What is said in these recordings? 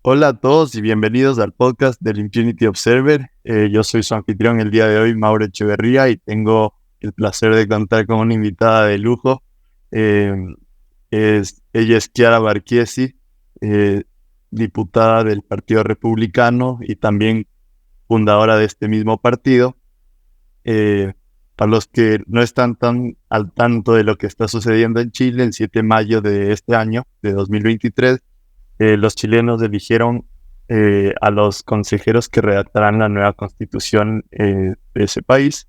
Hola a todos y bienvenidos al podcast del Infinity Observer. Yo soy su anfitrión el día de hoy, Mauro Echeverría, y tengo el placer de contar con una invitada de lujo. Eh, ella es Chiara Marchesi, eh, diputada del Partido Republicano y también fundadora de este mismo partido. Eh, para los que no están tan al tanto de lo que está sucediendo en Chile, el 7 de mayo de este año, de 2023, los chilenos eligieron a los consejeros que redactarán la nueva constitución de ese país.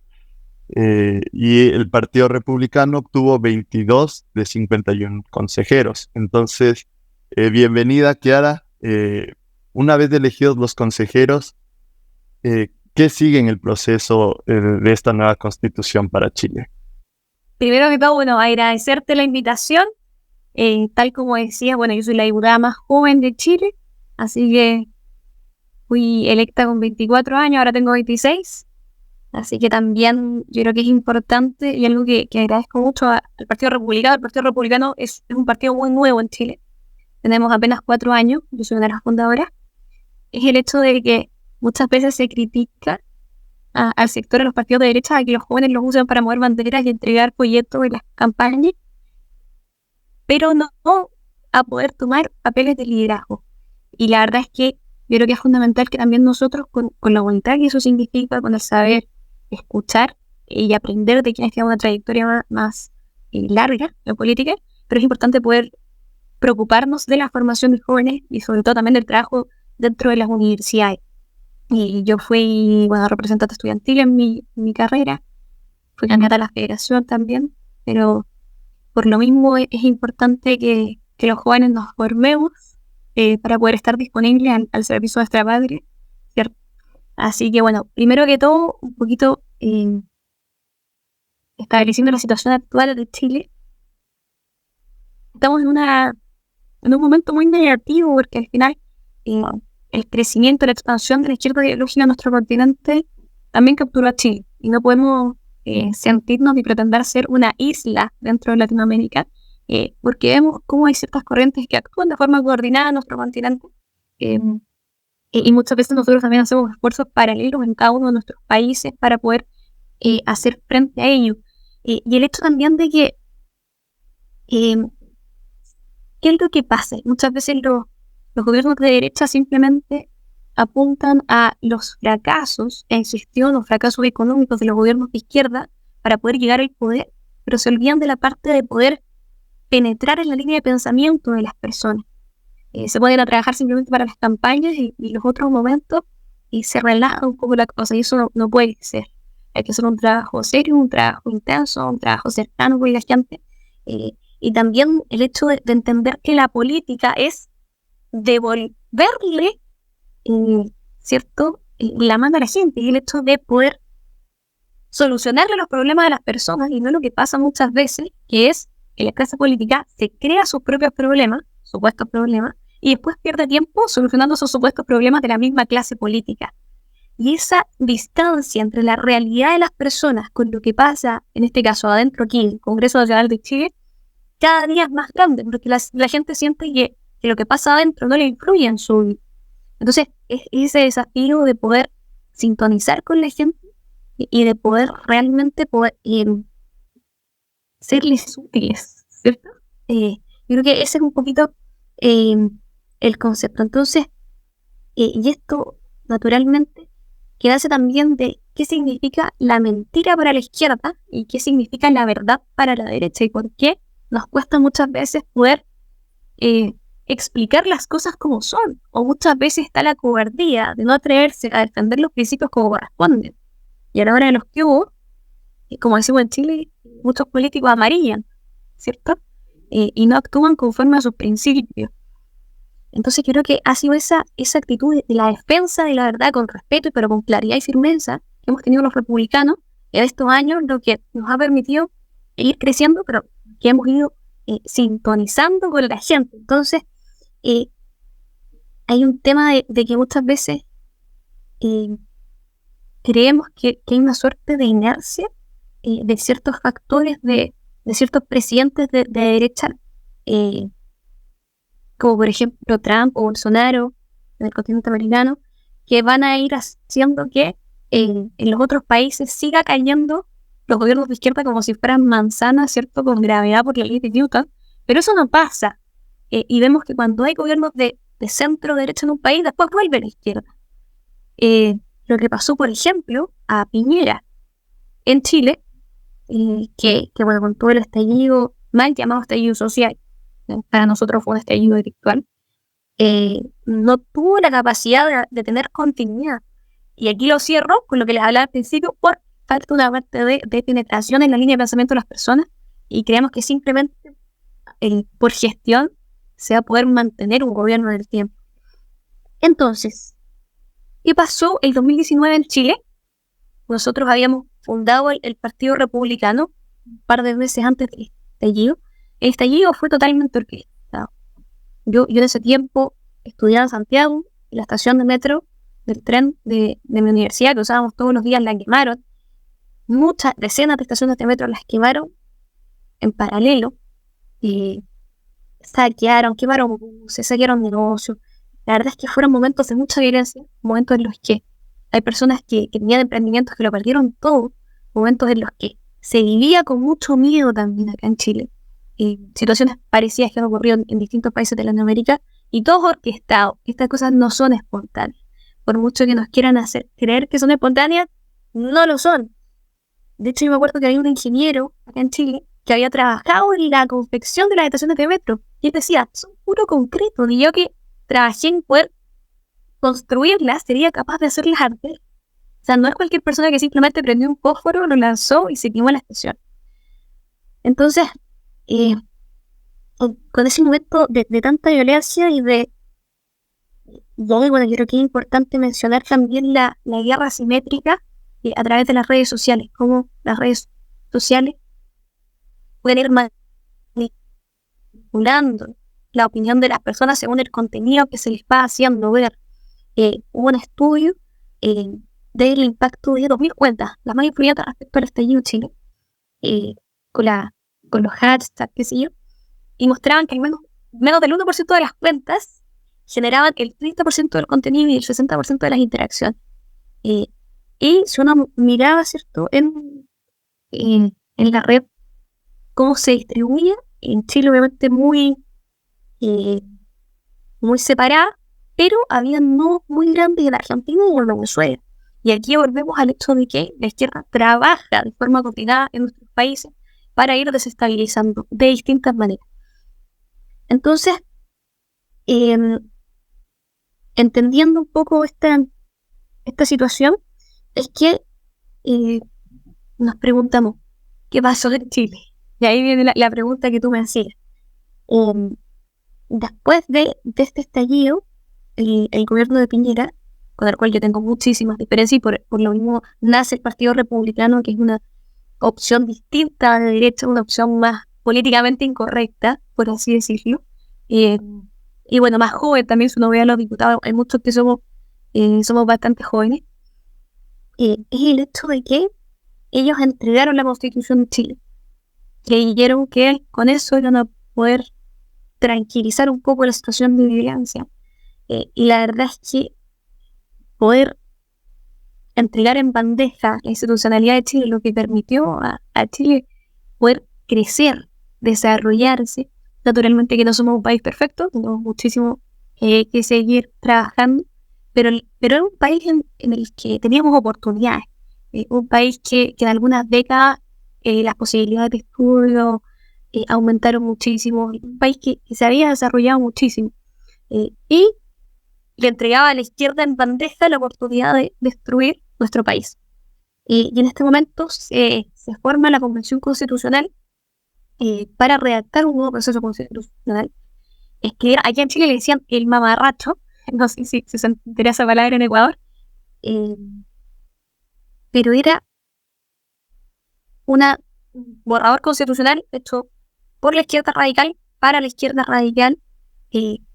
Y el Partido Republicano obtuvo 22 de 51 consejeros. Entonces, bienvenida, Chiara. Una vez elegidos los consejeros, ¿qué sigue en el proceso de esta nueva constitución para Chile? Primero que todo, bueno, agradecerte la invitación. Tal como decías, bueno, yo soy la diputada más joven de Chile, así que fui electa con 24 años, ahora tengo 26. Así que también yo creo que es importante y algo que agradezco mucho al Partido Republicano. El Partido Republicano es un partido muy nuevo en Chile. Tenemos apenas 4 años, yo soy una de las fundadoras. Es el hecho de que muchas veces se critica al sector de los partidos de derecha a que los jóvenes los usan para mover banderas y entregar folletos en las campañas, pero no a poder tomar papeles de liderazgo. Y la verdad es que yo creo que es fundamental que también nosotros, con la voluntad que eso significa, con el saber escuchar y aprender de quienes tienen una trayectoria más larga en política, pero es importante poder preocuparnos de la formación de jóvenes y sobre todo también del trabajo dentro de las universidades. Y yo fui, representante estudiantil en mi carrera, fui candidata a la federación también, pero por lo mismo es importante que los jóvenes nos formemos para poder estar disponibles al servicio de nuestra patria, ¿cierto? Así que bueno, primero que todo, un poquito estableciendo la situación actual de Chile. Estamos en un momento muy negativo porque al final el crecimiento, la expansión de la izquierda ideológica en nuestro continente también capturó a Chile y no podemos sentirnos ni pretender ser una isla dentro de Latinoamérica, porque vemos cómo hay ciertas corrientes que actúan de forma coordinada en nuestro continente, y muchas veces nosotros también hacemos esfuerzos paralelos en cada uno de nuestros países para poder hacer frente a ello. Y el hecho también de que ¿qué es lo que pasa? Muchas veces los gobiernos de derecha simplemente apuntan a los fracasos en gestión o fracasos económicos de los gobiernos de izquierda para poder llegar al poder, pero se olvidan de la parte de poder penetrar en la línea de pensamiento de las personas. Se ponen a trabajar simplemente para las campañas y los otros momentos y se relaja un poco la cosa, y eso no puede ser. Hay que hacer un trabajo serio, un trabajo intenso, un trabajo cercano con la gente. Y también el hecho de entender que la política es devolverle, ¿cierto?, la mano a la gente, y el hecho de poder solucionarle los problemas de las personas, y no lo que pasa muchas veces, que es que la clase política se crea sus propios problemas, supuestos problemas, y después pierde tiempo solucionando esos supuestos problemas de la misma clase política. Y esa distancia entre la realidad de las personas con lo que pasa, en este caso adentro aquí, en el Congreso Nacional de Chile, cada día es más grande, porque la gente siente que lo que pasa adentro no le influye en su vida. Entonces, es ese desafío de poder sintonizar con la gente y de poder realmente serles útiles, ¿cierto? Yo creo que ese es un poquito el concepto. Entonces, y esto, naturalmente, que hace también de qué significa la mentira para la izquierda y qué significa la verdad para la derecha, y por qué nos cuesta muchas veces poder explicar las cosas como son, o muchas veces está la cobardía de no atreverse a defender los principios como corresponden. Y a la hora de los que hubo, como decimos en Chile, muchos políticos amarillan, ¿cierto? Y no actúan conforme a sus principios. Entonces creo que ha sido esa actitud de la defensa de la verdad con respeto, pero con claridad y firmeza que hemos tenido los republicanos en estos años, lo que nos ha permitido ir creciendo, pero que hemos ido sintonizando con la gente. Entonces, hay un tema de que muchas veces creemos que hay una suerte de inercia de ciertos factores, de ciertos presidentes de derecha, como por ejemplo Trump o Bolsonaro, en el continente americano, que van a ir haciendo que en los otros países siga cayendo los gobiernos de izquierda como si fueran manzanas, ¿cierto?, con gravedad por la ley de Newton, pero eso no pasa. Y vemos que cuando hay gobiernos de centro-derecha en un país, después vuelve a la izquierda. Lo que pasó, por ejemplo, a Piñera en Chile, bueno, con todo el estallido, mal llamado estallido social, para nosotros fue un estallido intelectual, no tuvo la capacidad de tener continuidad. Y aquí lo cierro con lo que les hablaba al principio, por falta una parte de penetración en la línea de pensamiento de las personas, y creemos que simplemente por gestión se va a poder mantener un gobierno en el tiempo. Entonces, ¿qué pasó el 2019 en Chile? Nosotros habíamos fundado el Partido Republicano un par de meses antes del estallido. El estallido fue totalmente orquestado. Yo en ese tiempo estudiaba en Santiago, en la estación de metro del tren de mi universidad, que usábamos todos los días, la quemaron. Muchas decenas de estaciones de metro las quemaron en paralelo. Saquearon, quemaron buses, saquearon negocios. La verdad es que fueron momentos de mucha violencia, momentos en los que hay personas que tenían emprendimientos que lo perdieron todo, momentos en los que se vivía con mucho miedo también acá en Chile. Situaciones parecidas que han ocurrido en distintos países de Latinoamérica, y todos orquestados. Estas cosas no son espontáneas. Por mucho que nos quieran hacer creer que son espontáneas, no lo son. De hecho, yo me acuerdo que había un ingeniero acá en Chile que había trabajado en la confección de las estaciones de metro, y él decía, son puro concreto, y yo que trabajé en poder construirlas, sería capaz de hacerlas arder. O sea, no es cualquier persona que simplemente prendió un fósforo, lo lanzó y se quemó la estación. Entonces, con ese momento de tanta violencia y bueno, yo creo que es importante mencionar también la guerra asimétrica a través de las redes sociales, cómo las redes sociales pueden ir manipulando la opinión de las personas según el contenido que se les va haciendo ver. Hubo un estudio del impacto de 2.000 cuentas, las más influyentes respecto al estallido en Chile, con los hashtags, qué sé yo, y mostraban que al menos del 1% de las cuentas generaban el 30% del contenido y el 60% de las interacciones. Y si uno miraba, ¿cierto?, en la red, cómo se distribuye, en Chile obviamente muy separada, pero había no muy grandes en Argentina y en Venezuela. Y aquí volvemos al hecho de que la izquierda trabaja de forma coordinada en nuestros países para ir desestabilizando de distintas maneras. Entonces, entendiendo un poco esta situación, es que nos preguntamos, ¿qué pasó en Chile? Y ahí viene la pregunta que tú me hacías. Después de este estallido, el gobierno de Piñera, con el cual yo tengo muchísimas diferencias, y por lo mismo nace el Partido Republicano, que es una opción distinta de derecha, una opción más políticamente incorrecta, por así decirlo. Y bueno, más joven también, si uno ve a los diputados, hay muchos que somos bastante jóvenes. Es el hecho de que ellos entregaron la Constitución de Chile. Creyeron que con eso iban a poder tranquilizar un poco la situación de violencia. Y la verdad es que poder entregar en bandeja la institucionalidad de Chile, lo que permitió a Chile poder crecer, desarrollarse. Naturalmente que no somos un país perfecto, tenemos muchísimo que seguir trabajando, pero era un país en el que teníamos oportunidades, un país que en algunas décadas las posibilidades de estudio aumentaron muchísimo, un país que se había desarrollado muchísimo, y le entregaba a la izquierda en bandeja la oportunidad de destruir nuestro país. Y en este momento se forma la Convención Constitucional para redactar un nuevo proceso constitucional. Es que allá en Chile le decían el mamarracho, no sé si se entenderá esa palabra en Ecuador, pero era un borrador constitucional hecho por la izquierda radical, para la izquierda radical,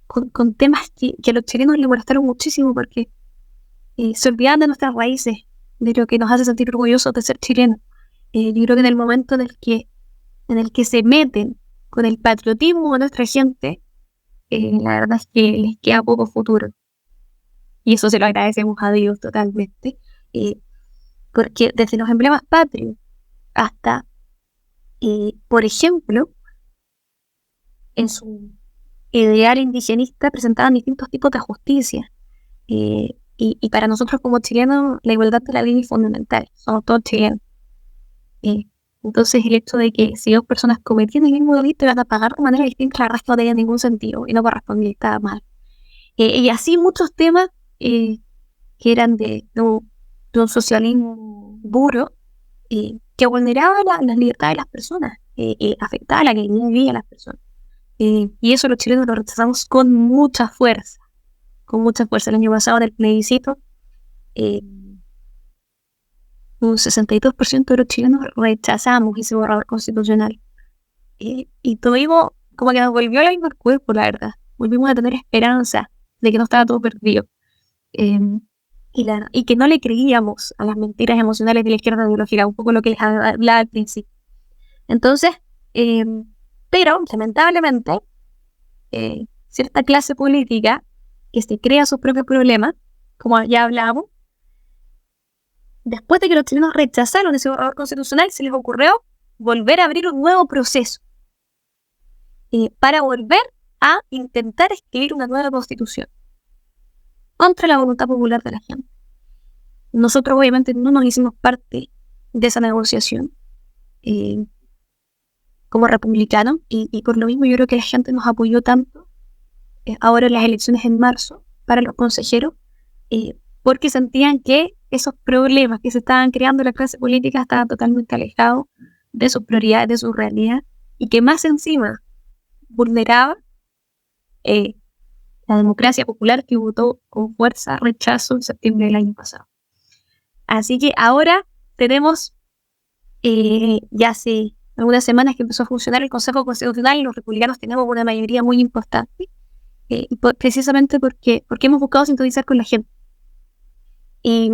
con temas que a los chilenos les molestaron muchísimo, porque se olvidaban de nuestras raíces, de lo que nos hace sentir orgullosos de ser chilenos. Yo creo que en el momento en el que se meten con el patriotismo de nuestra gente, la verdad es que les queda poco futuro. y eso se lo agradecemos a Dios totalmente, porque desde los emblemas patrios hasta, por ejemplo, en su ideal indigenista presentaban distintos tipos de justicia. Y para nosotros como chilenos, la igualdad de la ley es fundamental. Somos todos chilenos. Entonces, el hecho de que si dos personas cometían el mismo delito y van a pagar de manera distinta, la verdad es que no tenía ningún sentido y no correspondía, estaba mal. Y así muchos temas que eran de un socialismo duro, que vulneraba las libertades de las personas, afectaba la calidad de vida de las personas. Y eso los chilenos lo rechazamos con mucha fuerza. Con mucha fuerza. El año pasado, en el plebiscito, un 62% de los chilenos rechazamos ese borrador constitucional. Y tuvimos, como que nos volvió la misma al cuerpo, la verdad. Volvimos a tener esperanza de que no estaba todo perdido. Y que no le creíamos a las mentiras emocionales de la izquierda ideológica, un poco lo que les hablaba al principio. Entonces, pero lamentablemente, cierta clase política que se crea sus propios problemas, como ya hablábamos, después de que los chilenos rechazaron ese borrador constitucional, se les ocurrió volver a abrir un nuevo proceso para volver a intentar escribir una nueva constitución contra la voluntad popular de la gente. Nosotros obviamente no nos hicimos parte de esa negociación como republicanos, y por lo mismo yo creo que la gente nos apoyó tanto ahora en las elecciones en marzo para los consejeros, porque sentían que esos problemas que se estaban creando en la clase política estaban totalmente alejados de sus prioridades, de su realidad, y que más encima vulneraba la democracia popular que votó con fuerza rechazo en septiembre del año pasado. Así que ahora tenemos, ya hace algunas semanas que empezó a funcionar el Consejo Constitucional, y los republicanos tenemos una mayoría muy importante, precisamente porque hemos buscado sintonizar con la gente. Y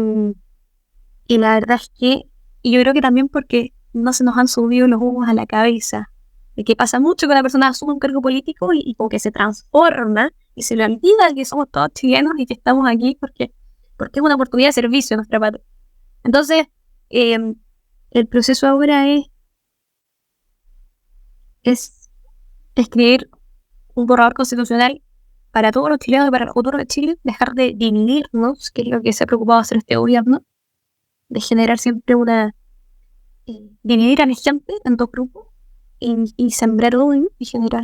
la verdad es que, y yo creo que también porque no se nos han subido los humos a la cabeza, de que pasa mucho que una persona asume un cargo político y como que se transforma y se le olvida que somos todos chilenos y que estamos aquí porque es una oportunidad de servicio a nuestra patria. Entonces, el proceso ahora es escribir un borrador constitucional para todos los chilenos y para el futuro de Chile, dejar de dividirnos, que es lo que se ha preocupado hacer este gobierno, de generar siempre dividir a la gente en dos grupos y sembrar odio y generar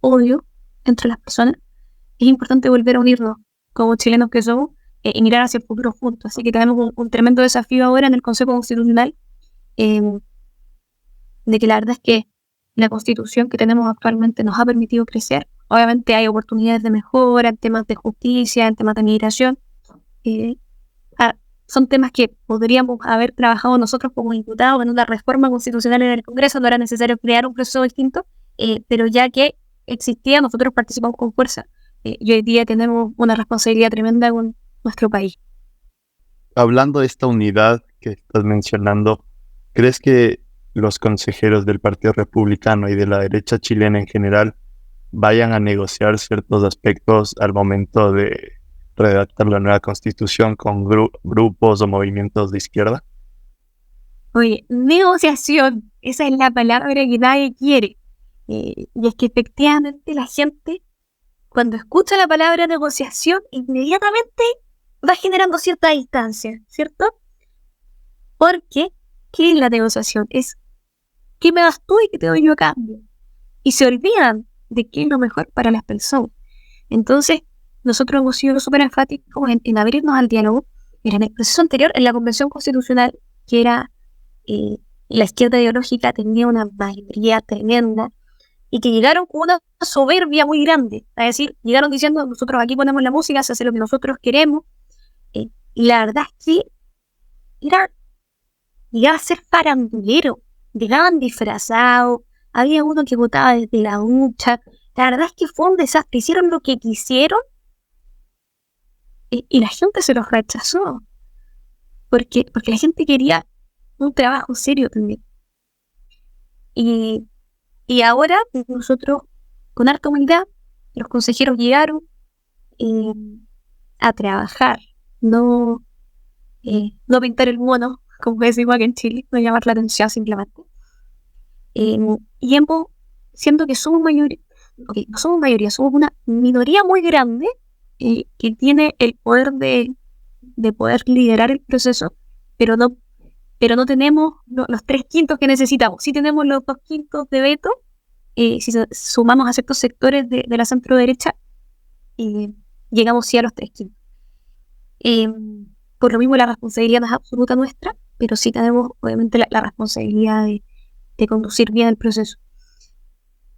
odio entre las personas. Es importante volver a unirnos como chilenos que somos y mirar hacia el futuro juntos. Así que tenemos un tremendo desafío ahora en el Consejo Constitucional, de que la verdad es que la Constitución que tenemos actualmente nos ha permitido crecer. Obviamente hay oportunidades de mejora en temas de justicia, en temas de migración. Son temas que podríamos haber trabajado nosotros como diputados en una reforma constitucional en el Congreso. No era necesario crear un proceso distinto, pero ya que existía, nosotros participamos con fuerza. Y hoy día tenemos una responsabilidad tremenda con nuestro país. Hablando de esta unidad que estás mencionando, ¿crees que los consejeros del Partido Republicano y de la derecha chilena en general vayan a negociar ciertos aspectos al momento de redactar la nueva constitución con grupos o movimientos de izquierda? Oye, negociación, esa es la palabra que nadie quiere. Y es que efectivamente la gente, cuando escucha la palabra negociación, inmediatamente va generando cierta distancia, ¿cierto? Porque, ¿qué es la negociación? Es ¿qué me das tú y qué te doy yo a cambio? Y se olvidan de qué es lo mejor para las personas. Entonces, nosotros hemos sido súper enfáticos en abrirnos al diálogo. Mira, en el proceso anterior, en la Convención Constitucional, que era la izquierda ideológica, tenía una mayoría tremenda y que llegaron con una soberbia muy grande. Es decir, llegaron diciendo, nosotros aquí ponemos la música, se hace lo que nosotros queremos. Y la verdad es que llegaba a ser farandulero. Llegaban disfrazados, había uno que votaba desde la ducha. La verdad es que fue un desastre. Hicieron lo que quisieron y la gente se los rechazó. Porque la gente quería un trabajo serio también. Y ahora nosotros, con harta humildad, los consejeros llegaron a trabajar, no, no pintar el mono, como decimos aquí en Chile, no llamar la atención simplemente. Y siento que somos mayoría, no somos mayoría, somos una minoría muy grande que tiene el poder de poder liderar el proceso, pero no tenemos los 3/5 que necesitamos. Sí tenemos los 2/5 de veto, si sumamos a ciertos sectores de la centro derecha, llegamos sí a los 3/5. Por lo mismo la responsabilidad no es absoluta nuestra, pero sí tenemos obviamente la responsabilidad de conducir bien el proceso.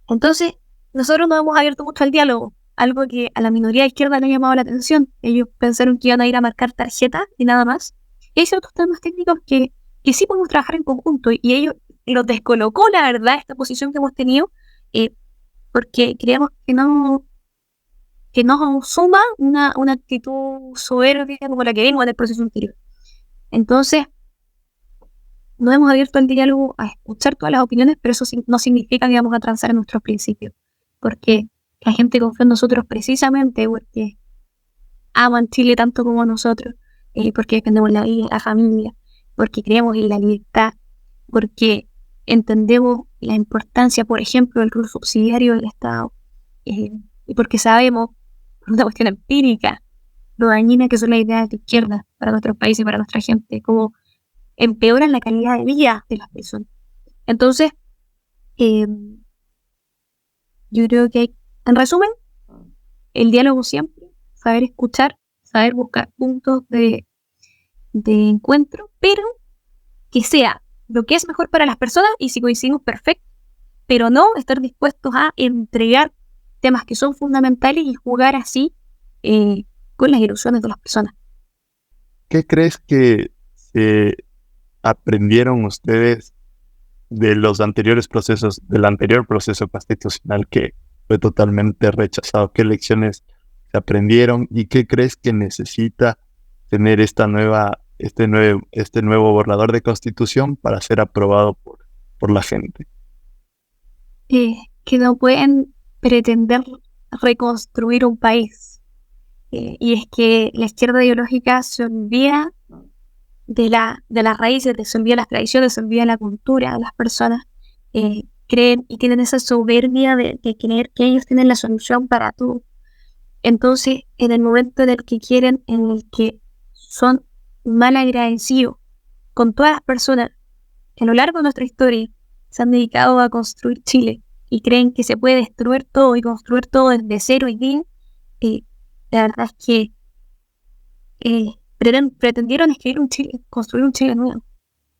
Entonces, nosotros nos hemos abierto mucho al diálogo, algo que a la minoría de izquierda le ha llamado la atención. Ellos pensaron que iban a ir a marcar tarjetas y nada más. Y hay ciertos temas técnicos que sí podemos trabajar en conjunto, y ellos los descolocó, la verdad, esta posición que hemos tenido, porque creemos que nos suma una actitud soberbia como la que vimos en el proceso anterior. Entonces, nos hemos abierto al diálogo, a escuchar todas las opiniones, pero eso no significa que vamos a transar en nuestros principios, porque la gente confía en nosotros precisamente porque aman Chile tanto como nosotros, porque defendemos la vida, la familia, porque creemos en la libertad, porque entendemos la importancia, por ejemplo, del rol subsidiario del Estado, y porque sabemos, por una cuestión empírica, lo dañina que son las ideas de izquierda para nuestros países y para nuestra gente, como empeoran la calidad de vida de las personas. Entonces, yo creo que en resumen, el diálogo siempre, saber escuchar, saber buscar puntos de encuentro, pero que sea lo que es mejor para las personas, y si coincidimos, perfecto, pero no estar dispuestos a entregar temas que son fundamentales y jugar así con las ilusiones de las personas. ¿Qué crees que aprendieron ustedes de los anteriores procesos, del anterior proceso constitucional que fue totalmente rechazado? ¿Qué lecciones se aprendieron y qué crees que necesita tener este nuevo borrador de constitución para ser aprobado por la gente? Que no pueden pretender reconstruir un país. Y es que la izquierda ideológica se olvida de las raíces, se olvida las tradiciones, se olvida la cultura de las personas. Creen y tienen esa soberbia de creer que ellos tienen la solución para todo. Entonces, en el momento en el que quieren, en el que son mal agradecidos con todas las personas que a lo largo de nuestra historia se han dedicado a construir Chile y creen que se puede destruir todo y construir todo desde cero y bien, la verdad es que pretendieron construir un Chile nuevo.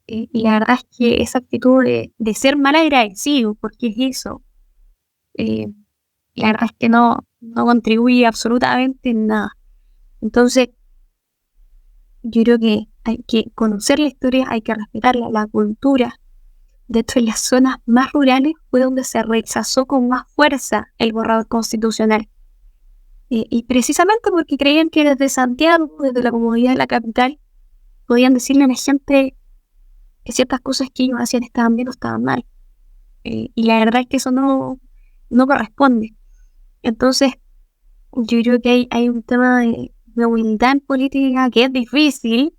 Y la verdad es que esa actitud de ser mal agradecido, porque es eso, la verdad es que no contribuye absolutamente en nada. Entonces, yo creo que hay que conocer la historia, hay que respetarla, la cultura. De hecho, en las zonas más rurales fue donde se rechazó con más fuerza el borrador constitucional. Y precisamente porque creían que desde Santiago, desde la comodidad de la capital, podían decirle a la gente que ciertas cosas que ellos hacían estaban bien o estaban mal. Y la verdad es que eso no corresponde. Entonces, yo creo que hay un tema de humildad en política que es difícil,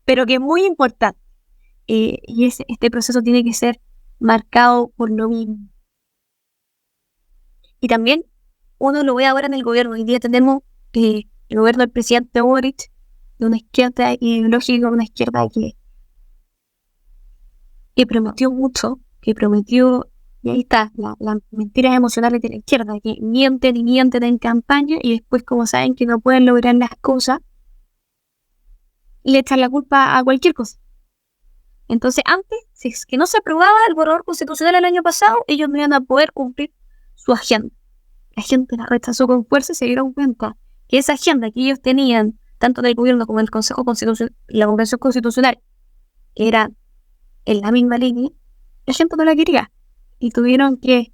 pero que es muy importante. Y este proceso tiene que ser marcado por lo mismo. Y también uno lo ve ahora en el gobierno. Hoy día tenemos el gobierno del presidente Boric, de una izquierda ideológica, una izquierda que prometió mucho, y ahí está, las mentiras emocionales de la izquierda, que mienten y mienten en campaña y después, como saben que no pueden lograr las cosas, le echan la culpa a cualquier cosa. Entonces, antes, si es que no se aprobaba el borrador constitucional el año pasado, ellos no iban a poder cumplir su agenda. La gente la rechazó con fuerza y se dieron cuenta que esa agenda que ellos tenían, tanto del gobierno como del Consejo Constitucional y la Convención Constitucional, que era en la misma línea, la gente no la quería. Y tuvieron que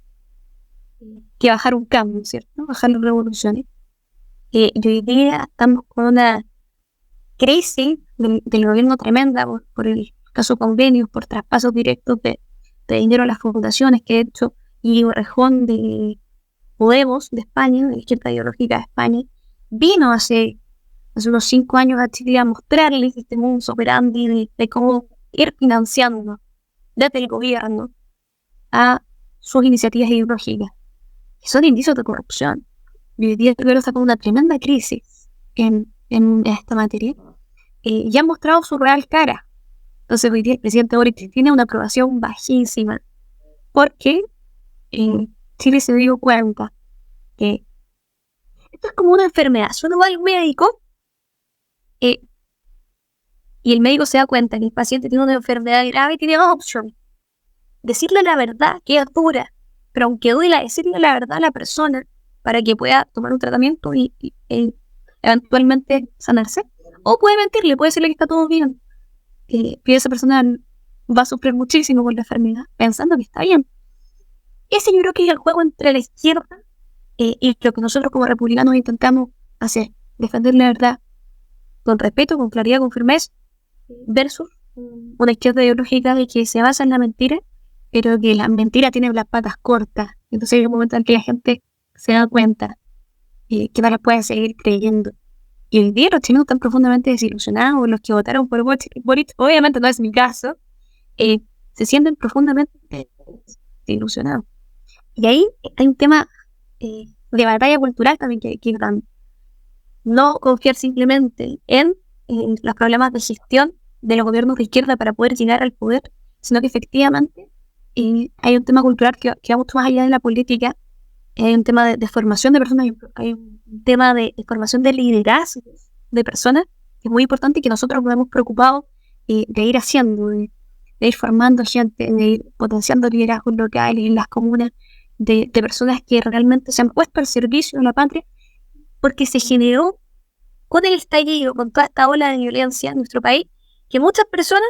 bajar un cambio, ¿cierto? Bajar las revoluciones. Y hoy día estamos con una crisis del gobierno tremenda por el caso convenios, por traspasos directos de dinero a las fundaciones que he hecho, y Rejón de Podemos de España, de la izquierda ideológica de España, vino hace hace unos 5 años a Chile a mostrarles este modus operandi de cómo ir financiando desde el gobierno a sus iniciativas ideológicas, que son indicios de corrupción. Y hoy día Chile está con una tremenda crisis en esta materia, y han mostrado su real cara. Entonces hoy día el presidente Boric tiene una aprobación bajísima, porque Chile se dio cuenta que esto es como una enfermedad. Si uno va al médico y el médico se da cuenta que el paciente tiene una enfermedad grave, tiene dos opciones: decirle la verdad, que es dura, pero aunque duela, decirle la verdad a la persona para que pueda tomar un tratamiento y eventualmente sanarse, o puede mentirle, puede decirle que está todo bien, y esa persona va a sufrir muchísimo por la enfermedad, pensando que está bien. Ese yo creo que es el juego entre la izquierda y lo que nosotros como republicanos intentamos hacer: defender la verdad con respeto, con claridad, con firmeza, versus una izquierda ideológica de que se basa en la mentira, pero que la mentira tiene las patas cortas. Entonces hay un momento en que la gente se da cuenta que no la puede seguir creyendo. Y hoy día los chinos están profundamente desilusionados. Los que votaron por Boric, obviamente no es mi caso, se sienten profundamente desilusionados. Y ahí hay un tema de batalla cultural también que ir dando. No confiar simplemente en los problemas de gestión de los gobiernos de izquierda para poder llegar al poder, sino que efectivamente hay un tema cultural que va mucho más allá de la política. Hay un tema de formación de personas, hay un tema de formación de liderazgo de personas, que es muy importante y que nosotros nos hemos preocupado de ir haciendo, de ir formando gente, de ir potenciando liderazgos locales en las comunas, de personas que realmente se han puesto al servicio de la patria, porque se generó con el estallido, con toda esta ola de violencia en nuestro país, que muchas personas,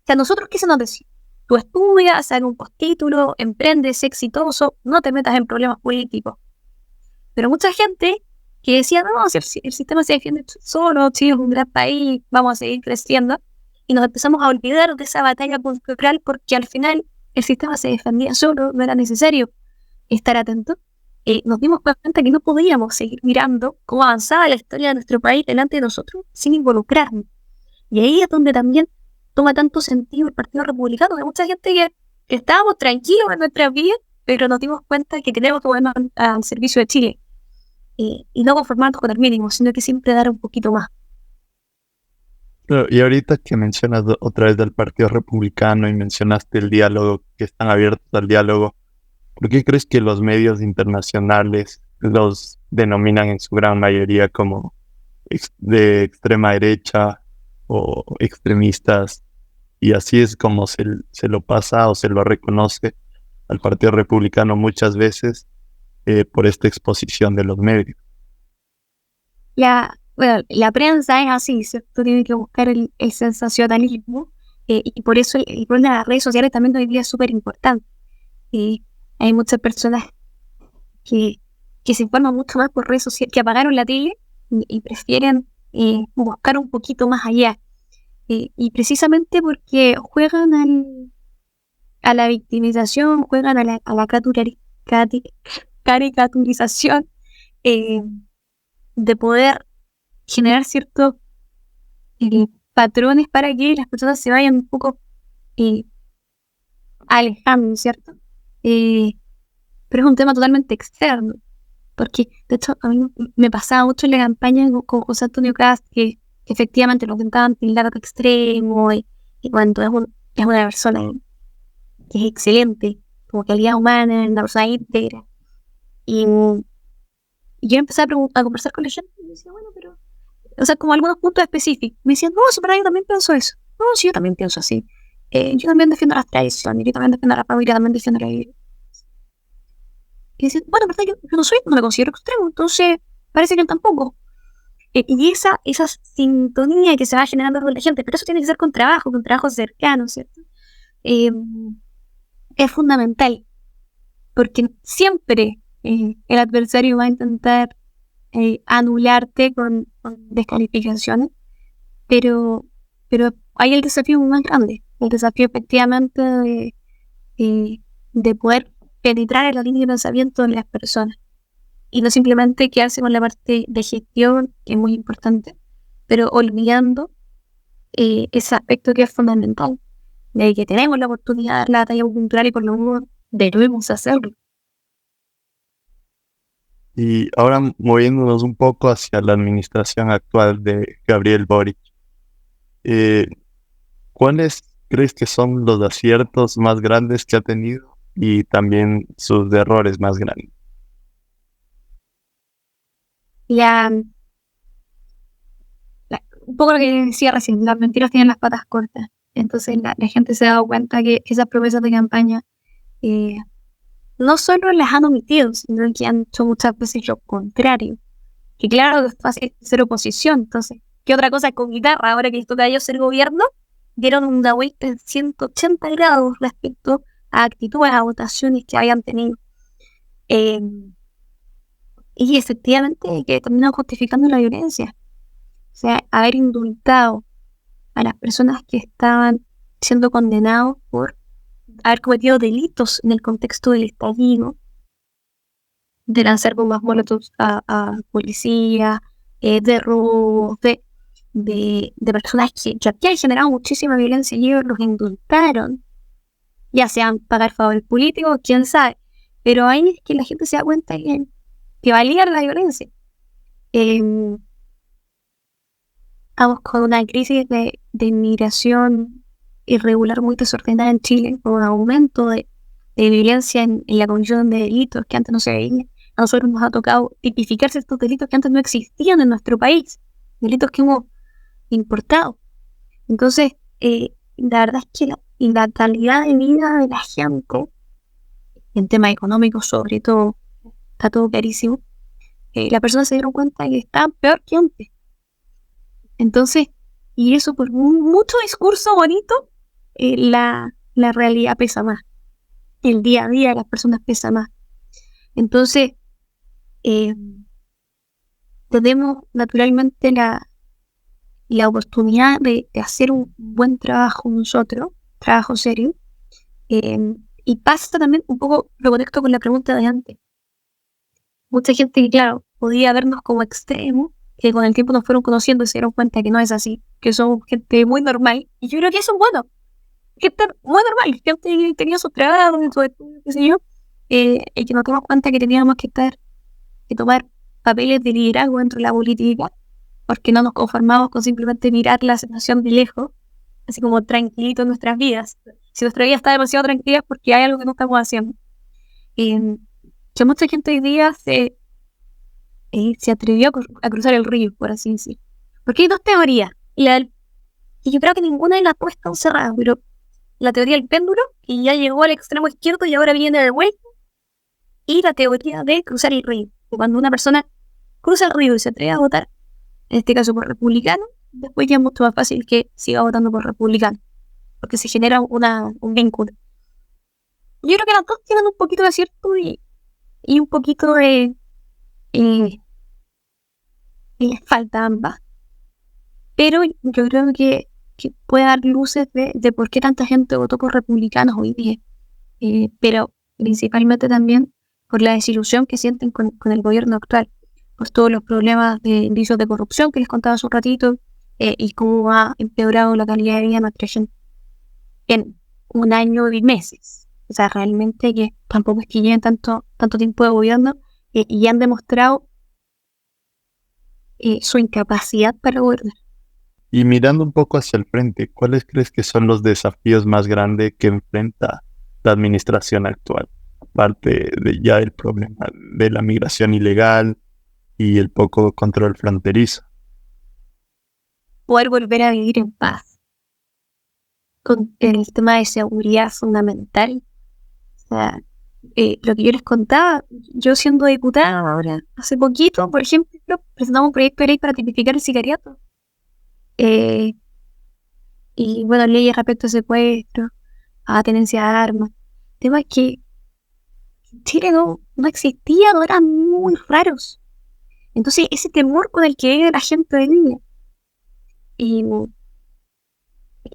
que a nosotros, ¿qué se nos decía? Tú estudias, saca un postítulo, emprendes, exitoso, no te metas en problemas políticos. Pero mucha gente que decía, no, si el sistema se defiende solo, Chile es un gran país, vamos a seguir creciendo, y nos empezamos a olvidar de esa batalla cultural, porque al final el sistema se defendía solo, no era necesario estar atento. Nos dimos cuenta que no podíamos seguir mirando cómo avanzaba la historia de nuestro país delante de nosotros sin involucrarnos. Y ahí es donde también toma tanto sentido el Partido Republicano. Hay mucha gente que estábamos tranquilos en nuestras vidas, pero nos dimos cuenta que tenemos que ponernos al servicio de Chile, y no conformarnos con el mínimo, sino que siempre dar un poquito más. Claro, y ahorita que mencionas otra vez del Partido Republicano y mencionaste el diálogo, que están abiertos al diálogo, ¿por qué crees que los medios internacionales los denominan en su gran mayoría como de extrema derecha o extremistas? Y así es como se lo pasa o se lo reconoce al Partido Republicano muchas veces por esta exposición de los medios. La prensa es así, ¿cierto? Tiene que buscar el sensacionalismo, y por eso el rol de las redes sociales también hoy día es súper importante. Hay muchas personas que se informan mucho más por redes sociales, que apagaron la tele y prefieren buscar un poquito más allá. Y precisamente porque juegan a la victimización, juegan a la caricaturización, de poder generar ciertos patrones para que las personas se vayan un poco alejando, ¿cierto? Pero es un tema totalmente externo, porque de hecho a mí me pasaba mucho en la campaña con José Antonio Kast, que efectivamente lo intentaban tildar de extremo, y cuando es una persona que es excelente, como calidad humana, una persona íntegra. Y yo empecé a conversar con la gente y me decía, bueno, pero, o sea, como algunos puntos específicos. Me decían, no, pero yo también pienso eso. No, sí, yo también pienso así. Yo también defiendo las tradiciones, yo también defiendo la familia, también defiendo la vida. Y decían, bueno, verdad, yo no me considero extremo, entonces parece que él tampoco. Y esa sintonía que se va generando con la gente, pero eso tiene que ser con trabajo cercano, ¿cierto? Es fundamental, porque siempre el adversario va a intentar anularte con descalificaciones, pero hay el desafío más grande, el desafío efectivamente de poder penetrar en la línea de pensamiento de las personas. y no simplemente quedarse con la parte de gestión, que es muy importante, pero olvidando ese aspecto que es fundamental, de que tenemos la oportunidad de dar la batalla cultural y por lo menos debemos hacerlo. Y ahora moviéndonos un poco hacia la administración actual de Gabriel Boric, eh, ¿cuáles crees que son los aciertos más grandes que ha tenido y también sus errores más grandes? La, un poco lo que decía recién, las mentiras tienen las patas cortas. Entonces la gente se ha dado cuenta que esas promesas de campaña eh, no solo las han omitido, sino que han hecho muchas veces lo contrario. Que claro, que es fácil ser oposición. Entonces, ¿qué otra cosa con guitarra? Ahora que toca a ellos ser gobierno, dieron una vuelta en 180 grados respecto a actitudes, a votaciones que hayan tenido. Eh, y efectivamente que terminan justificando la violencia. O sea, haber indultado a las personas que estaban siendo condenados por haber cometido delitos en el contexto del estallido, de lanzar bombas molotov a policía, de robos, de personas que ya han generado muchísima violencia y ellos los indultaron, ya sean pagar favores políticos, quién sabe, pero ahí es que la gente se da cuenta que valía la violencia. Estamos con una crisis de inmigración irregular muy desordenada en Chile, con un aumento de violencia en la comisión de delitos que antes no se veía. A nosotros nos ha tocado tipificarse estos delitos que antes no existían en nuestro país, delitos que hemos importado. Entonces, la verdad es que la calidad de vida de la gente, en temas económicos sobre todo, está todo carísimo. Las personas se dieron cuenta que estaban peor que antes. Entonces, y eso por mucho discurso bonito, la realidad pesa más. El día a día de las personas pesa más. Entonces, tenemos naturalmente la oportunidad de hacer un buen trabajo nosotros, trabajo serio, y pasa también un poco, lo conecto con la pregunta de antes. Mucha gente que, claro, podía vernos como extremos, que con el tiempo nos fueron conociendo y se dieron cuenta que no es así, que somos gente muy normal, y yo creo que eso es bueno, gente muy normal, gente que tenía sus trabajos, sus estudios, qué sé yo, y que nos dimos cuenta que teníamos que tomar papeles de liderazgo dentro de la política, porque no nos conformamos con simplemente mirar la situación de lejos, así como tranquilito en nuestras vidas. Si nuestra vida está demasiado tranquila es porque hay algo que no estamos haciendo. Que mucha gente hoy día se atrevió a cruzar el río, por así decir. Porque hay dos teorías, y yo creo que ninguna de las dos está cerrada, pero la teoría del péndulo, que ya llegó al extremo izquierdo y ahora viene de vuelta, y la teoría de cruzar el río. Que cuando una persona cruza el río y se atreve a votar, en este caso por republicano, después ya es mucho más fácil que siga votando por republicano, porque se genera un vínculo. Yo creo que las dos tienen un poquito de acierto y un poquito de les falta ambas. Pero yo creo que puede dar luces de por qué tanta gente votó por republicanos hoy día. Pero principalmente también por la desilusión que sienten con el gobierno actual. Pues todos los problemas de indicios de corrupción que les contaba hace un ratito, y cómo ha empeorado la calidad de vida de nuestra gente en un año y meses. O sea, realmente que tampoco es que lleven tanto tiempo de gobierno, y han demostrado su incapacidad para gobernar. Y mirando un poco hacia el frente, ¿cuáles crees que son los desafíos más grandes que enfrenta la administración actual? Aparte de ya el problema de la migración ilegal y el poco control fronterizo. Poder volver a vivir en paz. Con el tema de seguridad fundamental. O sea, lo que yo les contaba, yo siendo diputada ahora, hace poquito, por ejemplo, presentamos un proyecto de ley para tipificar el sicariato. Y bueno, leyes respecto a secuestro, a tenencia de armas. Temas que en Chile no existían, no eran muy raros. Entonces, ese temor con el que vive la gente de niña. Y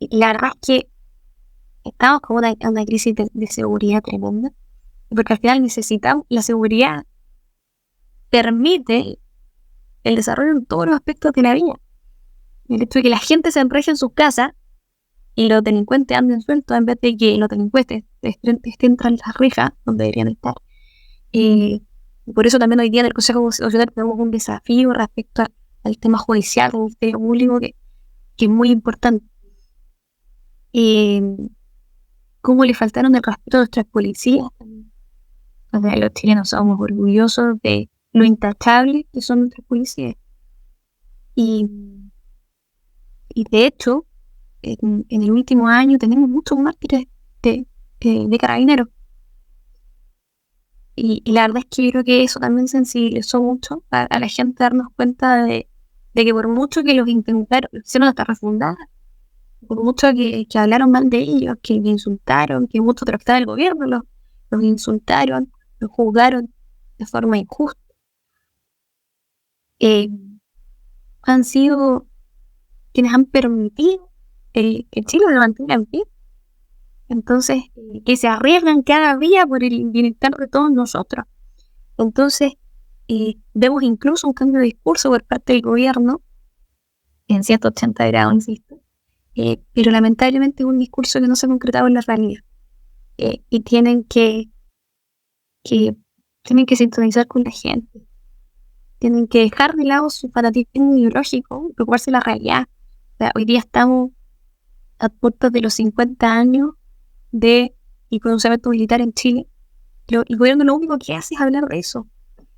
la verdad es que estamos con una crisis de seguridad tremenda. Porque al final necesitamos la seguridad. permite el desarrollo en todos los aspectos de la vida. El hecho de que la gente se enreje en sus casas y los delincuentes anden sueltos en vez de que los delincuentes estén tras las rejas donde deberían estar. Por eso también hoy día en el Consejo Constitucional tenemos un desafío respecto al tema judicial, un ministerio público que es muy importante. Cómo le faltaron el respeto a nuestras policías. O sea, los chilenos somos orgullosos de lo intachable que son nuestras policías. Y de hecho, en el último año tenemos muchos mártires de carabineros. Y la verdad es que yo creo que eso también sensibilizó mucho a la gente, darnos cuenta de que por mucho que los intentaron, los hicieron hasta refundar, por mucho que hablaron mal de ellos, que los insultaron, que muchos trataron del gobierno, los insultaron, los juzgaron de forma injusta. Han sido quienes han permitido que Chile se mantenga en pie. Entonces, que se arriesgan cada día por el bienestar de todos nosotros. Entonces, vemos incluso un cambio de discurso por parte del gobierno, en 180 grados, insisto, pero lamentablemente es un discurso que no se ha concretado en la realidad. Y tienen que sintonizar con la gente. Tienen que dejar de lado su fanatismo ideológico y preocuparse de la realidad. O sea, hoy día estamos a puertas de los 50 años del pronunciamiento militar en Chile. El gobierno lo único que hace es hablar de eso.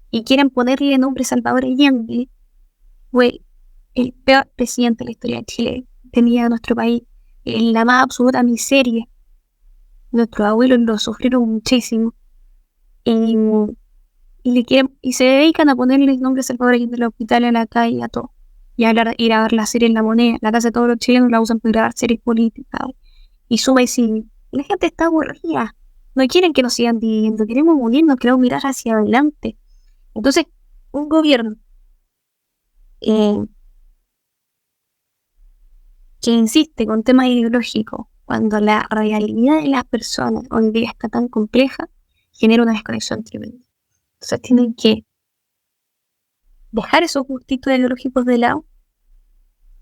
Y quieren ponerle nombre Salvador Allende. Fue el peor presidente de la historia de Chile. Tenía a nuestro país en la más absoluta miseria. Nuestros abuelos lo sufrieron muchísimo. Y se dedican a ponerle nombre Salvador Allende en los hospitales, a la calle, a todo. Y ir a ver la serie en La Moneda. La casa de todos los chilenos la usan para grabar series políticas. Y suma y sigue. La gente está aburrida. No quieren que nos sigan dividiendo. Queremos unirnos, queremos mirar hacia adelante. Entonces, un gobierno que insiste con temas ideológicos cuando la realidad de las personas hoy día está tan compleja, genera una desconexión tremenda. Entonces tienen que dejar esos gustitos ideológicos de lado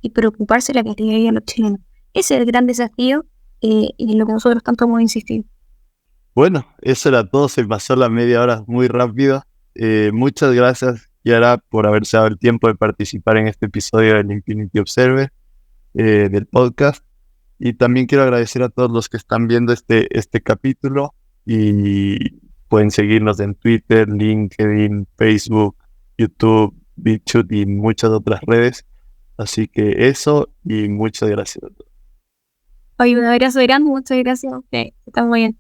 y preocuparse de la calidad de vida de los chilenos. Ese es el gran desafío y en lo que nosotros tanto hemos insistido. Bueno, eso era todo, se pasó la media hora muy rápido. Muchas gracias, Yara, por haberse dado el tiempo de participar en este episodio del Infinity Observer, del podcast. Y también quiero agradecer a todos los que están viendo este capítulo y pueden seguirnos en Twitter, LinkedIn, Facebook, YouTube, BitChute y muchas otras redes. Así que eso y muchas gracias a todos. Oye, un abrazo grande, muchas gracias. Está muy bien.